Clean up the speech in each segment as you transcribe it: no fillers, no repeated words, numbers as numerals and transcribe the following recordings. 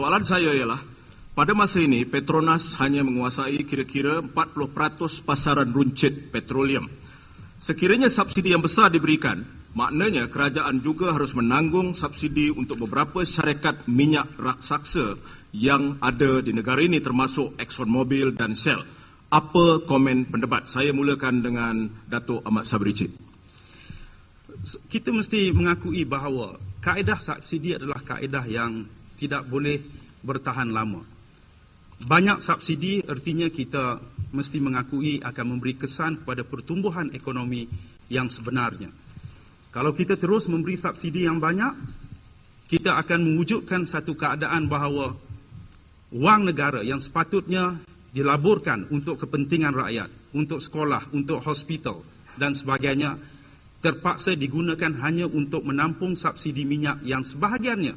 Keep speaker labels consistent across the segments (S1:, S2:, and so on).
S1: soalan saya ialah, pada masa ini Petronas hanya menguasai kira-kira 40% pasaran runcit petroleum. Sekiranya subsidi yang besar diberikan, maknanya kerajaan juga harus menanggung subsidi untuk beberapa syarikat minyak raksasa yang ada di negara ini termasuk ExxonMobil dan Shell. Apa komen pendebat? Saya mulakan dengan Datuk Ahmad Sabri Cik.
S2: Kita mesti mengakui bahawa kaedah subsidi adalah kaedah yang tidak boleh bertahan lama. Banyak subsidi artinya kita mesti mengakui akan memberi kesan kepada pertumbuhan ekonomi yang sebenarnya. Kalau kita terus memberi subsidi yang banyak, kita akan mewujudkan satu keadaan bahawa wang negara yang sepatutnya dilaburkan untuk kepentingan rakyat, untuk sekolah, untuk hospital dan sebagainya, terpaksa digunakan hanya untuk menampung subsidi minyak yang sebahagiannya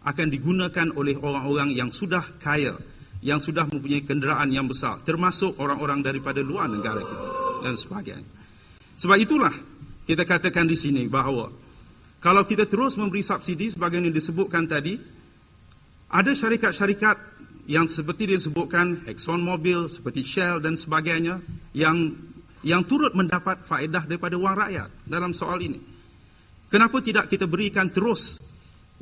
S2: akan digunakan oleh orang-orang yang sudah kaya, yang sudah mempunyai kenderaan yang besar, termasuk orang-orang daripada luar negara kita dan sebagainya. Sebab itulah kita katakan di sini bahawa kalau kita terus memberi subsidi sebagaimana disebutkan tadi, ada syarikat-syarikat yang seperti disebutkan ExxonMobil, seperti Shell dan sebagainya yang turut mendapat faedah daripada wang rakyat dalam soal ini. Kenapa tidak kita berikan terus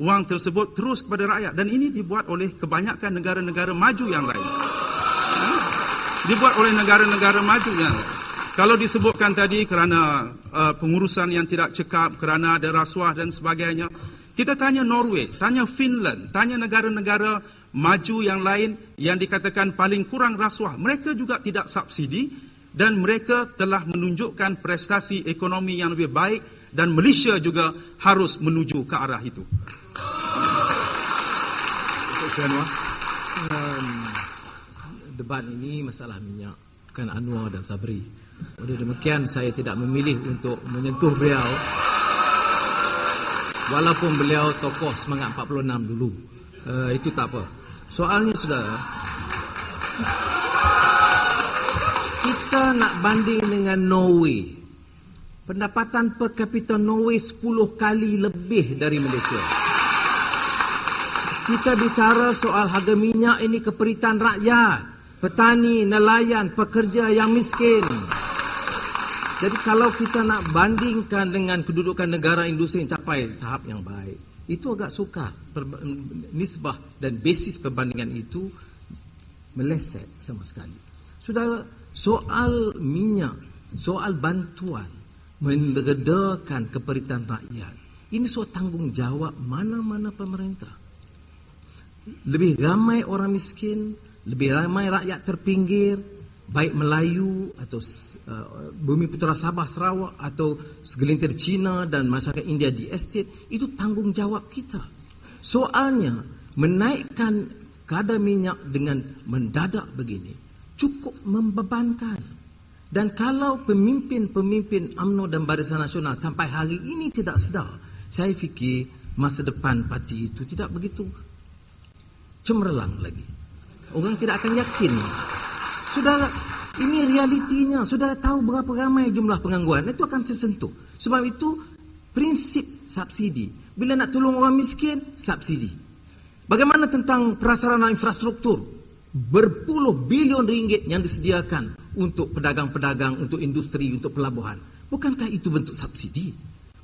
S2: wang tersebut terus kepada rakyat? Dan ini dibuat oleh kebanyakan negara-negara maju yang lain. Dibuat oleh negara-negara maju yang lain. Kalau disebutkan tadi kerana pengurusan yang tidak cekap, kerana ada rasuah dan sebagainya, kita tanya Norway, tanya Finland, tanya negara-negara maju yang lain yang dikatakan paling kurang rasuah. Mereka juga tidak subsidi dan mereka telah menunjukkan prestasi ekonomi yang lebih baik, dan Malaysia juga harus menuju ke arah itu.
S3: Debat ini masalah minyak, bukan Anwar dan Sabri. Oleh demikian saya tidak memilih untuk menyentuh beliau, walaupun beliau tokoh semangat 46 dulu. Itu tak apa. Soalnya saudara, kita nak banding dengan Norway. Pendapatan per kapita Norway 10 kali lebih dari Malaysia. Kita bicara soal harga minyak ini keperitan rakyat, petani, nelayan, pekerja yang miskin. Jadi kalau kita nak bandingkan dengan kedudukan negara industri yang capai tahap yang baik, itu agak sukar. Nisbah dan basis perbandingan itu meleset sama sekali. Saudara, soal minyak, soal bantuan meredakan keperitan rakyat, ini soal tanggungjawab mana-mana pemerintah. Lebih ramai orang miskin, lebih ramai rakyat terpinggir, baik Melayu atau Bumi Putera Sabah Sarawak atau segelintir Cina dan masyarakat India di estate, itu tanggungjawab kita. Soalnya menaikkan kadar minyak dengan mendadak begini cukup membebankan. Dan kalau pemimpin-pemimpin UMNO dan Barisan Nasional sampai hari ini tidak sedar, saya fikir masa depan parti itu tidak begitu cemerlang lagi. Orang tidak akan yakin. Saudara, ini realitinya. Saudara tahu berapa ramai jumlah pengangguran. Itu akan tersentuh. Sebab itu prinsip subsidi. Bila nak tolong orang miskin, subsidi. Bagaimana tentang prasarana infrastruktur? Berpuluh bilion ringgit yang disediakan untuk pedagang-pedagang, untuk industri, untuk pelabuhan. Bukankah itu bentuk subsidi?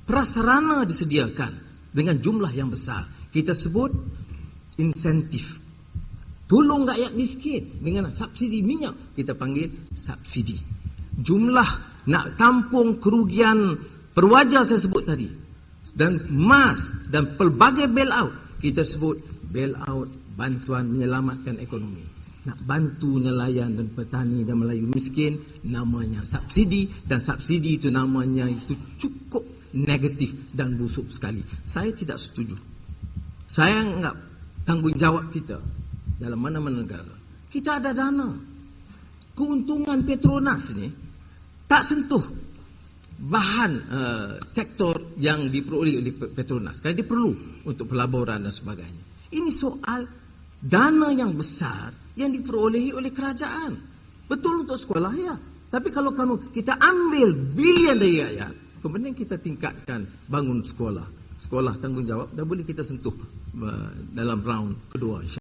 S3: Prasarana disediakan dengan jumlah yang besar. Kita sebut insentif. Tolong rakyat miskin dengan subsidi minyak, kita panggil subsidi. Jumlah nak tampung kerugian perwajar saya sebut tadi, dan emas dan pelbagai bailout, kita sebut bailout, bantuan menyelamatkan ekonomi. Nak bantu nelayan dan petani dan Melayu miskin, namanya subsidi, dan subsidi itu namanya itu cukup negatif dan busuk sekali. Saya tidak setuju. Saya anggap tanggungjawab kita dalam mana-mana negara, kita ada dana. Keuntungan Petronas ni tak sentuh bahan sektor yang diperoleh oleh Petronas. Kerana dia perlu untuk pelaburan dan sebagainya. Ini soal dana yang besar yang diperolehi oleh kerajaan. Betul untuk sekolah, ya. Tapi kalau kita ambil bilion dari rakyat, kemudian kita tingkatkan bangun sekolah. Sekolah tanggungjawab, dah boleh kita sentuh dalam round kedua.